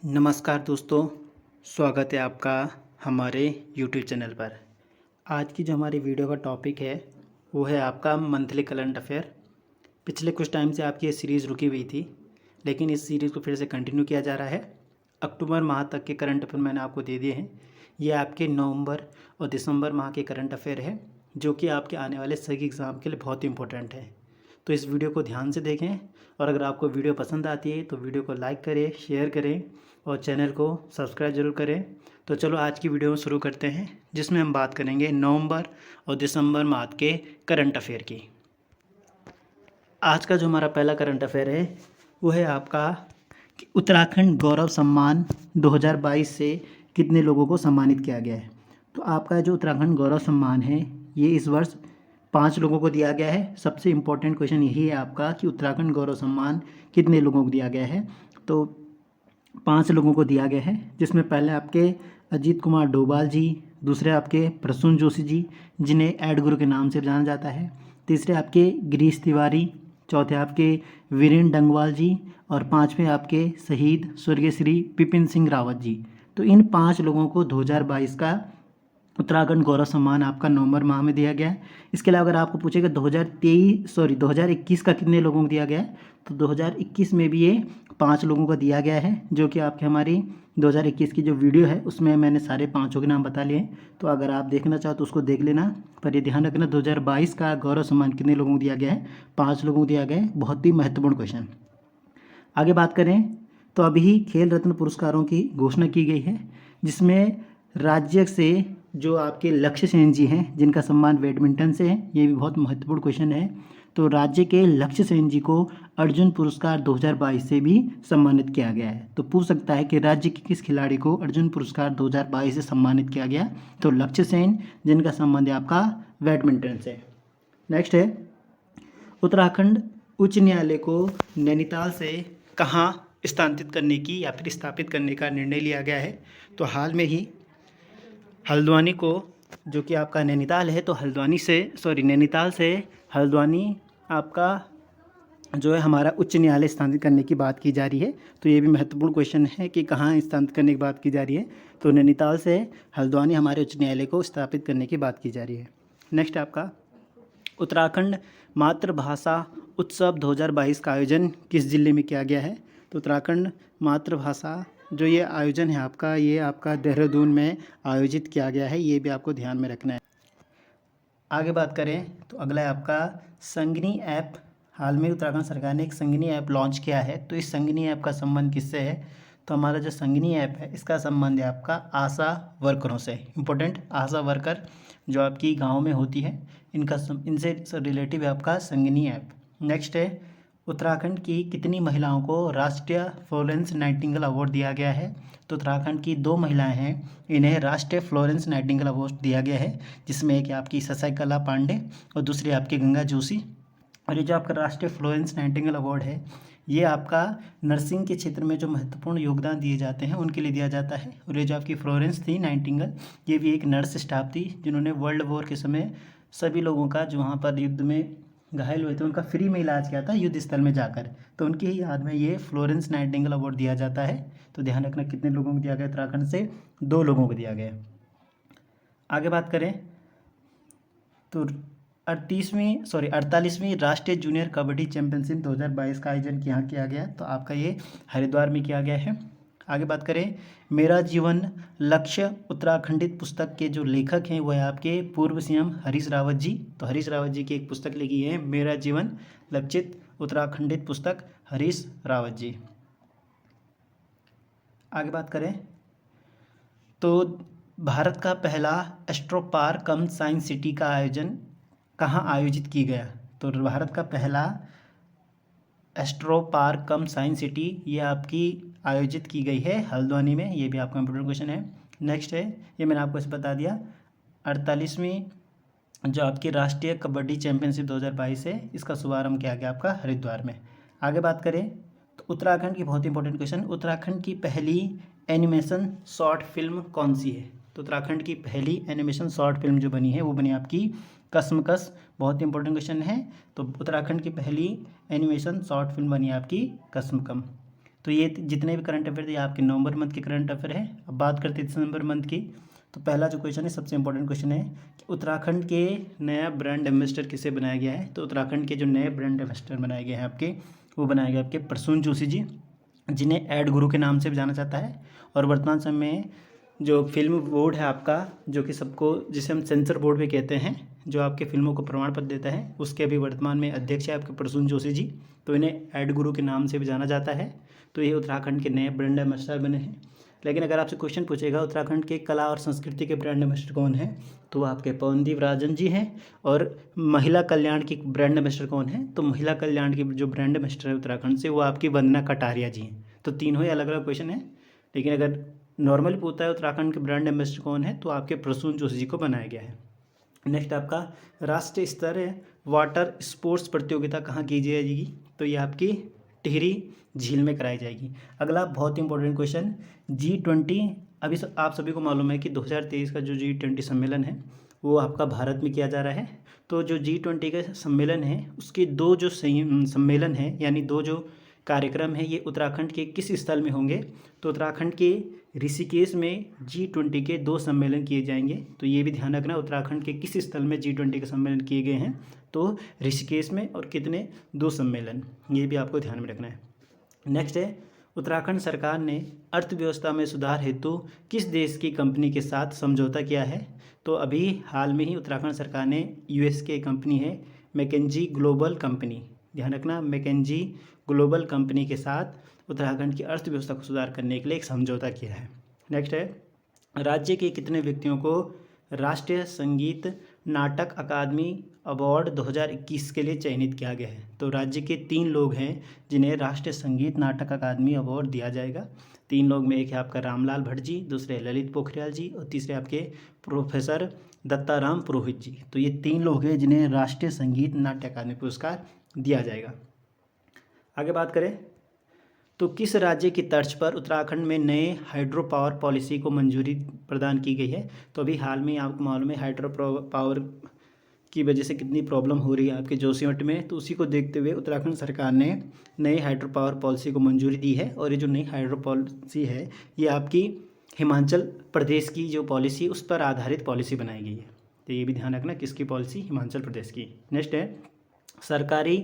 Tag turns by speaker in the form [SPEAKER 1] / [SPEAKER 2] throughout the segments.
[SPEAKER 1] नमस्कार दोस्तों, स्वागत है आपका हमारे YouTube चैनल पर। आज की जो हमारी वीडियो का टॉपिक है वो है आपका मंथली करंट अफेयर। पिछले कुछ टाइम से आपकी ये सीरीज़ रुकी हुई थी, लेकिन इस सीरीज़ को फिर से कंटिन्यू किया जा रहा है। अक्टूबर माह तक के करंट अफेयर मैंने आपको दे दिए हैं। ये आपके नवंबर और दिसंबर माह के करंट अफेयर है, जो कि आपके आने वाले सभी एग्ज़ाम के लिए बहुत इंपॉर्टेंट है। तो इस वीडियो को ध्यान से देखें, और अगर आपको वीडियो पसंद आती है तो वीडियो को लाइक करें, शेयर करें और चैनल को सब्सक्राइब ज़रूर करें। तो चलो आज की वीडियो शुरू करते हैं, जिसमें हम बात करेंगे नवंबर और दिसंबर माह के करंट अफेयर की। आज का जो हमारा पहला करंट अफेयर है वो है आपका कि उत्तराखंड गौरव सम्मान 2022 से कितने लोगों को सम्मानित किया गया है। तो आपका जो उत्तराखंड गौरव सम्मान है ये इस वर्ष 5 लोगों को दिया गया है। सबसे इम्पोर्टेंट क्वेश्चन यही है आपका कि उत्तराखंड गौरव सम्मान कितने लोगों को दिया गया है। तो 5 लोगों को दिया गया है, जिसमें पहले आपके अजीत कुमार डोभाल जी, दूसरे आपके प्रसून जोशी जी जिन्हें एड गुरु के नाम से जाना जाता है, तीसरे आपके गिरीश तिवारी, चौथे आपके वीरेंद्र डंगवाल जी और पाँचवें आपके शहीद स्वर्गीय श्री बिपिन सिंह रावत जी। तो इन 5 लोगों को 2022 का उत्तराखंड गौरव सम्मान आपका नवंबर माह में दिया गया है। इसके अलावा अगर आपको पूछेगा 2021 का कितने लोगों को दिया गया है, तो 2021 में भी ये 5 लोगों को दिया गया है, जो कि आपके हमारी 2021 की जो वीडियो है उसमें मैंने सारे 5 के नाम बता लिए हैं। तो अगर आप देखना चाहो तो उसको देख लेना, पर ये ध्यान रखना 2022 का गौरव सम्मान कितने लोगों को दिया गया है, 5 लोगों को दिया गया है। बहुत ही महत्वपूर्ण क्वेश्चन। आगे बात करें तो अभी खेल रत्न पुरस्कारों की घोषणा की गई है, जिसमें राज्य से जो आपके लक्ष्य सेन जी हैं जिनका सम्मान बैडमिंटन से है, ये भी बहुत महत्वपूर्ण क्वेश्चन है। तो राज्य के लक्ष्य सेन जी को अर्जुन पुरस्कार 2022 से भी सम्मानित किया गया है। तो पूछ सकता है कि राज्य के किस खिलाड़ी को अर्जुन पुरस्कार 2022 से सम्मानित किया गया, तो लक्ष्य सेन जिनका संबंध है आपका बैडमिंटन से। नेक्स्ट है उत्तराखंड उच्च न्यायालय को नैनीताल से कहाँ स्थानांतरित करने की या फिर स्थापित करने का निर्णय लिया गया है। तो हाल में ही हल्द्वानी को, जो कि आपका नैनीताल है, तो नैनीताल से हल्द्वानी आपका जो है हमारा उच्च न्यायालय स्थानांतरित करने की बात की जा रही है। तो ये भी महत्वपूर्ण क्वेश्चन है कि कहाँ स्थानांतरित करने की बात की जा रही है। तो नैनीताल से हल्द्वानी हमारे उच्च न्यायालय को स्थापित करने की बात की जा रही है। नेक्स्ट आपका उत्तराखंड मातृभाषा उत्सव 2022 का आयोजन किस जिले में किया गया है। तो उत्तराखंड मातृभाषा जो ये आयोजन है आपका, ये आपका देहरादून में आयोजित किया गया है। ये भी आपको ध्यान में रखना है। आगे बात करें तो अगला है आपका संगिनी ऐप। हाल में उत्तराखंड सरकार ने एक संगिनी ऐप लॉन्च किया है। तो इस संगिनी ऐप का संबंध किससे है, तो हमारा जो संगिनी ऐप है इसका संबंध है आपका आशा वर्करों से। इंपॉर्टेंट, आशा वर्कर जो आपकी गाँव में होती है, इनसे रिलेटिव है आपका संगिनी ऐप। नेक्स्ट है उत्तराखंड की कितनी महिलाओं को राष्ट्रीय फ्लोरेंस नाइटिंगेल अवार्ड दिया गया है। तो उत्तराखंड की 2 महिलाएं हैं, इन्हें राष्ट्रीय फ्लोरेंस नाइटिंगेल अवार्ड दिया गया है, जिसमें एक आपकी शशिकला पांडे और दूसरी आपकी गंगा जोशी। और ये जो आपका राष्ट्रीय फ्लोरेंस नाइटिंगेल अवार्ड है ये आपका नर्सिंग के क्षेत्र में जो महत्वपूर्ण योगदान दिए जाते हैं उनके लिए दिया जाता है। और ये जो आपकी फ्लोरेंस थी नाइटिंगेल, ये भी एक नर्स स्टाफ थी जिन्होंने वर्ल्ड वॉर के समय सभी लोगों का जो वहाँ पर युद्ध में घायल हुए थे उनका फ्री में इलाज किया था युद्ध स्थल में जाकर। तो उनकी ही याद में ये फ्लोरेंस नाइटिंगेल अवार्ड दिया जाता है। तो ध्यान रखना कितने लोगों को दिया गया, उत्तराखंड से 2 लोगों को दिया गया। आगे बात करें तो 48वीं राष्ट्रीय जूनियर कबड्डी चैंपियनशिप 2022 का आयोजन यहाँ किया गया। तो आपका ये हरिद्वार में किया गया है। आगे बात करें मेरा जीवन लक्ष्य उत्तराखंडित पुस्तक के जो लेखक हैं वो है आपके पूर्व सीएम हरीश रावत जी। तो हरीश रावत जी की एक पुस्तक लिखी है मेरा जीवन लक्षित उत्तराखंडित पुस्तक, हरीश रावत जी। आगे बात करें तो भारत का पहला एस्ट्रो पार्क कम साइंस सिटी का आयोजन कहाँ आयोजित की गया। तो भारत का पहला एस्ट्रो पार्क कम साइंस सिटी ये आपकी आयोजित की गई है हल्द्वानी में। ये भी आपका इंपॉर्टेंट क्वेश्चन है। नेक्स्ट है, ये मैंने आपको इसे बता दिया, 48वीं जो आपकी राष्ट्रीय कबड्डी चैंपियनशिप 2022 है इसका शुभारंभ किया गया आपका हरिद्वार में। आगे बात करें तो उत्तराखंड की बहुत इंपॉर्टेंट क्वेश्चन, उत्तराखंड की पहली एनिमेशन शॉर्ट फिल्म कौन सी है। तो उत्तराखंड की पहली एनिमेशन शॉर्ट फिल्म जो बनी है वो बनी आपकी कसमकस। बहुत इंपॉर्टेंट क्वेश्चन है। तो उत्तराखंड की पहली एनिमेशन शॉर्ट फिल्म बनी आपकी कसमकम। तो ये जितने भी करंट अफेयर थे ये आपके नवंबर मंथ के करंट अफेयर है। अब बात करते हैं दिसंबर मंथ की। तो पहला जो क्वेश्चन है सबसे इंपॉर्टेंट क्वेश्चन है कि उत्तराखंड के नया ब्रांड एम्बेसडर किसे बनाया गया है। तो उत्तराखंड के जो नए ब्रांड एम्बेसडर बनाए गए हैं आपके, वो बनाए गए आपके प्रसून जोशी जी, जिन्हें एड गुरु के नाम से भी जाना जाता है। और वर्तमान समय में जो फिल्म बोर्ड है आपका, जो कि सबको, जिसे हम सेंसर बोर्ड भी कहते हैं, जो आपके फिल्मों को प्रमाण पत्र देता है, उसके अभी वर्तमान में अध्यक्ष है आपके प्रसून जोशी जी। तो इन्हें एड गुरु के नाम से भी जाना जाता है। तो ये उत्तराखंड के नए ब्रांड एम्बेसडर बने हैं। लेकिन अगर आपसे क्वेश्चन पूछेगा उत्तराखंड के कला और संस्कृति के ब्रांड एम्बेसडर कौन है, तो आपके पवनदीप राजन जी हैं। और महिला कल्याण की ब्रांड एम्बेसडर कौन है, तो महिला कल्याण की जो ब्रांड एम्बेसडर है उत्तराखंड से, वो आपकी वंदना कटारिया जी हैं। तो तीनों ही अलग अलग क्वेश्चन है, लेकिन अगर नॉर्मली पूछता है उत्तराखंड के ब्रांड एम्बेसडर कौन है, तो आपके प्रसून जोशी जी को बनाया गया है। नेक्स्ट आपका राष्ट्रीय स्तर वाटर स्पोर्ट्स प्रतियोगिता कहाँ की जाएगी, तो ये आपकी टिहरी झील में कराई जाएगी। अगला बहुत ही इंपॉर्टेंट क्वेश्चन, G20। अभी आप सभी को मालूम है कि 2023 का जो G20 सम्मेलन है वो आपका भारत में किया जा रहा है। तो जो G20 का सम्मेलन है उसके दो जो सम्मेलन है, यानी दो जो कार्यक्रम है, ये उत्तराखंड के किस स्थल में होंगे, तो उत्तराखंड के ऋषिकेश में G20 के 2 सम्मेलन किए जाएंगे। तो ये भी ध्यान रखना, उत्तराखंड के किस स्थल में G20 के सम्मेलन किए गए हैं, तो ऋषिकेश में। और कितने, 2 सम्मेलन, ये भी आपको ध्यान में रखना है। नेक्स्ट है, उत्तराखंड सरकार ने अर्थव्यवस्था में सुधार हेतु किस देश की कंपनी के साथ समझौता किया है। तो अभी हाल में ही उत्तराखंड सरकार ने US की कंपनी है मैकेंजी ग्लोबल कंपनी, ध्यान रखना, मैकेंजी ग्लोबल कंपनी के साथ उत्तराखंड की अर्थव्यवस्था को सुधार करने के लिए एक समझौता किया है। नेक्स्ट है, राज्य के कितने व्यक्तियों को राष्ट्रीय संगीत नाटक अकादमी अवार्ड 2021 के लिए चयनित किया गया है। तो राज्य के 3 लोग हैं जिन्हें राष्ट्रीय संगीत नाटक अकादमी अवार्ड दिया जाएगा। 3 लोग में एक है आपका रामलाल भट्ट जी, दूसरे ललित पोखरियाल जी, और तीसरे आपके प्रोफेसर दत्ताराम पुरोहित जी। तो ये 3 लोग हैं जिन्हें राष्ट्रीय संगीत नाट्य अकादमी पुरस्कार दिया जाएगा। आगे बात करें तो किस राज्य की तर्ज पर उत्तराखंड में नए हाइड्रो पावर पॉलिसी को मंजूरी प्रदान की गई है। तो अभी हाल में आपको मालूम है हाइड्रो पावर की वजह से कितनी प्रॉब्लम हो रही है आपके जोशीमठ में। तो उसी को देखते हुए उत्तराखंड सरकार ने नई हाइड्रो पावर पॉलिसी को मंजूरी दी है। और ये जो नई हाइड्रो पॉलिसी है ये आपकी हिमाचल प्रदेश की जो पॉलिसी, उस पर आधारित पॉलिसी बनाई गई है। तो ये भी ध्यान रखना, किसकी पॉलिसी, हिमाचल प्रदेश की। नेक्स्ट है, सरकारी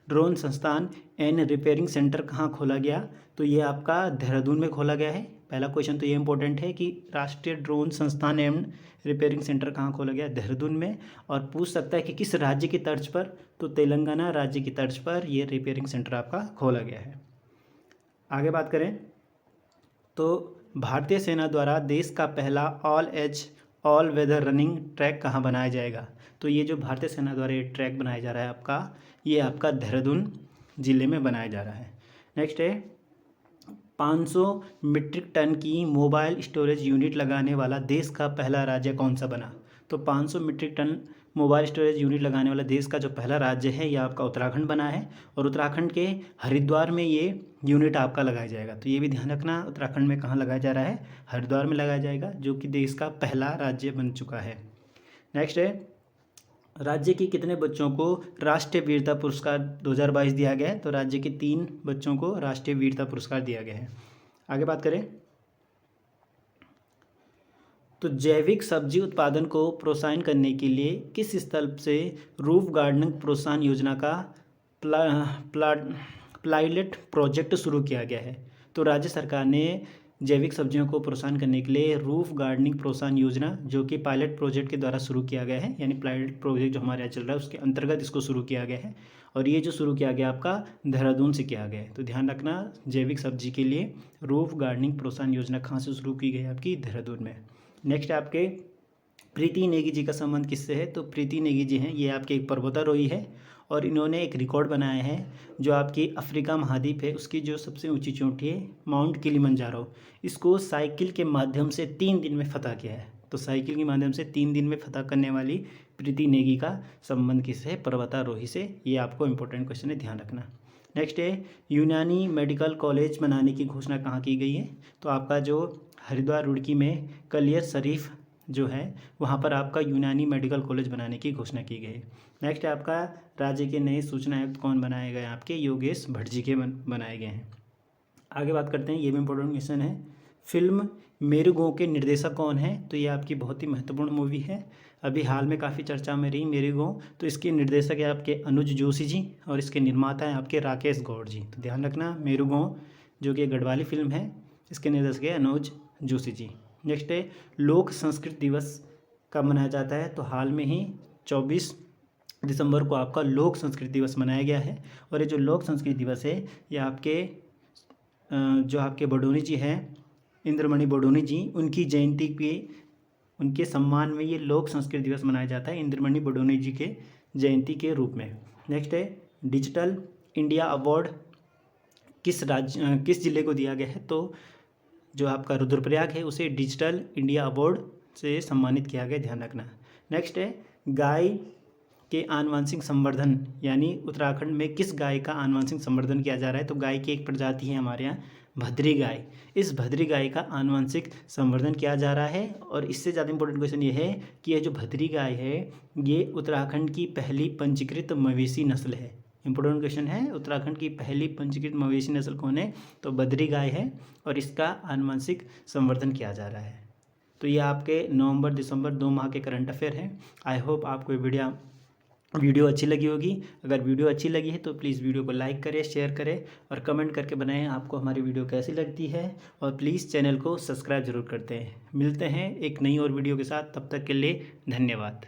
[SPEAKER 1] ड्रोन संस्थान एंड रिपेयरिंग सेंटर कहाँ खोला गया, तो ये आपका देहरादून में खोला गया है। पहला क्वेश्चन तो ये इंपॉर्टेंट है कि राष्ट्रीय ड्रोन संस्थान एवं रिपेयरिंग सेंटर कहाँ खोला गया, देहरादून में। और पूछ सकता है कि किस राज्य की तर्ज पर, तो तेलंगाना राज्य की तर्ज पर ये रिपेयरिंग सेंटर आपका खोला गया है। आगे बात करें तो भारतीय सेना द्वारा देश का पहला ऑल वेदर रनिंग ट्रैक कहाँ बनाया जाएगा। तो ये जो भारतीय सेना द्वारा ये ट्रैक बनाया जा रहा है आपका, ये आपका देहरादून ज़िले में बनाया जा रहा है। नेक्स्ट है, 500 मीट्रिक टन की मोबाइल स्टोरेज यूनिट लगाने वाला देश का पहला राज्य कौन सा बना। तो 500 metric ton mobile storage unit लगाने वाला देश का जो पहला राज्य है ये आपका उत्तराखंड बना है। और उत्तराखंड के हरिद्वार में ये यूनिट आपका लगाया जाएगा। तो ये भी ध्यान रखना, उत्तराखंड में कहाँ लगाया जा रहा है, हरिद्वार में लगाया जाएगा, जो कि देश का पहला राज्य बन चुका है। नेक्स्ट है, राज्य के कितने बच्चों को राष्ट्रीय वीरता पुरस्कार 2022 दिया गया है। तो राज्य के 3 बच्चों को राष्ट्रीय वीरता पुरस्कार दिया गया है। आगे बात करें तो जैविक सब्जी उत्पादन को प्रोत्साहन करने के लिए किस स्थल से रूफ गार्डनिंग प्रोत्साहन योजना का पायलट प्रोजेक्ट शुरू किया गया है। तो राज्य सरकार ने जैविक सब्जियों को प्रोत्साहन करने के लिए रूफ गार्डनिंग प्रोत्साहन योजना, जो कि पायलट प्रोजेक्ट के द्वारा शुरू किया गया है, यानी पायलट प्रोजेक्ट जो हमारे यहाँ चल रहा है उसके अंतर्गत इसको शुरू किया गया है। और ये जो शुरू किया गया आपका देहरादून से किया गया है। तो ध्यान रखना, जैविक सब्जी के लिए रूफ गार्डनिंग प्रोत्साहन योजना कहाँ से शुरू की गई है, आपकी देहरादून में। नेक्स्ट आपके प्रीति नेगी जी का संबंध किससे है। तो प्रीति नेगी जी हैं, ये आपके एक पर्वतारोही है और इन्होंने एक रिकॉर्ड बनाया है जो आपकी अफ्रीका महाद्वीप है उसकी जो सबसे ऊंची चोटी है माउंट किलिमंजारो, इसको साइकिल के माध्यम से 3 दिन में फतह किया है। तो साइकिल के माध्यम से 3 दिन में फतह करने वाली प्रीति नेगी का संबंध किससे है, पर्वतारोही से। ये आपको इंपॉर्टेंट क्वेश्चन है, ध्यान रखना। नेक्स्ट है, यूनानी मेडिकल कॉलेज बनाने की घोषणा कहाँ की गई है। तो आपका जो हरिद्वार रुड़की में कलियर शरीफ जो है वहाँ पर आपका यूनानी मेडिकल कॉलेज बनाने की घोषणा की गई है। नेक्स्ट है आपका राज्य के नए सूचना आयुक्त कौन बनाए गए, आपके योगेश भट्ट जी के बनाए गए हैं। आगे बात करते हैं, ये भी इम्पोर्टेंट क्वेश्चन है। फिल्म मेरुगो के निर्देशक कौन है? तो ये आपकी बहुत ही महत्वपूर्ण मूवी है, अभी हाल में काफ़ी चर्चा में रही मेरुगो। तो इसके निर्देशक है आपके अनुज जोशी जी और इसके निर्माता हैं आपके राकेश गौड़ जी। तो ध्यान रखना, मेरुगो जो कि गढ़वाली फिल्म है, इसके निर्देशक है अनुज जोशी जी। नेक्स्ट है, लोक संस्कृत दिवस कब मनाया जाता है? तो हाल में ही 24 दिसंबर को आपका लोक संस्कृत दिवस मनाया गया है। और ये जो लोक संस्कृत दिवस है, ये आपके जो आपके बडोनी जी हैं, इंद्रमणि बडोनी जी, उनकी जयंती पे, उनके सम्मान में ये लोक संस्कृत दिवस मनाया जाता है, इंद्रमणि बडोनी जी के जयंती के रूप में। नेक्स्ट है, डिजिटल इंडिया अवार्ड किस जिले को दिया गया है? तो जो आपका रुद्रप्रयाग है उसे डिजिटल इंडिया अवार्ड से सम्मानित किया गया, ध्यान रखना। नेक्स्ट है, गाय के आनुवंशिक संवर्धन, यानी उत्तराखंड में किस गाय का आनुवंशिक संवर्धन किया जा रहा है? तो गाय की एक प्रजाति है हमारे यहाँ भद्री गाय, इस भद्री गाय का आनुवंशिक संवर्धन किया जा रहा है। और इससे ज़्यादा इंपॉर्टेंट क्वेश्चन ये है कि ये जो भद्री गाय है, ये उत्तराखंड की पहली पंजीकृत मवेशी नस्ल है। इंपॉर्टेंट क्वेश्चन है, उत्तराखंड की पहली पंजीकृत मवेशी नस्ल कौन है? तो भद्री गाय है और इसका आनुवंशिक संवर्धन किया जा रहा है। तो ये आपके नवंबर दिसंबर 2 माह के करंट अफेयर हैं। आई होप आपको वीडियो अच्छी लगी होगी। अगर वीडियो अच्छी लगी है तो प्लीज़ वीडियो को लाइक करें, शेयर करें और कमेंट करके बनाएं आपको हमारी वीडियो कैसी लगती है। और प्लीज़ चैनल को सब्सक्राइब जरूर करते हैं। मिलते हैं एक नई और वीडियो के साथ, तब तक के लिए धन्यवाद।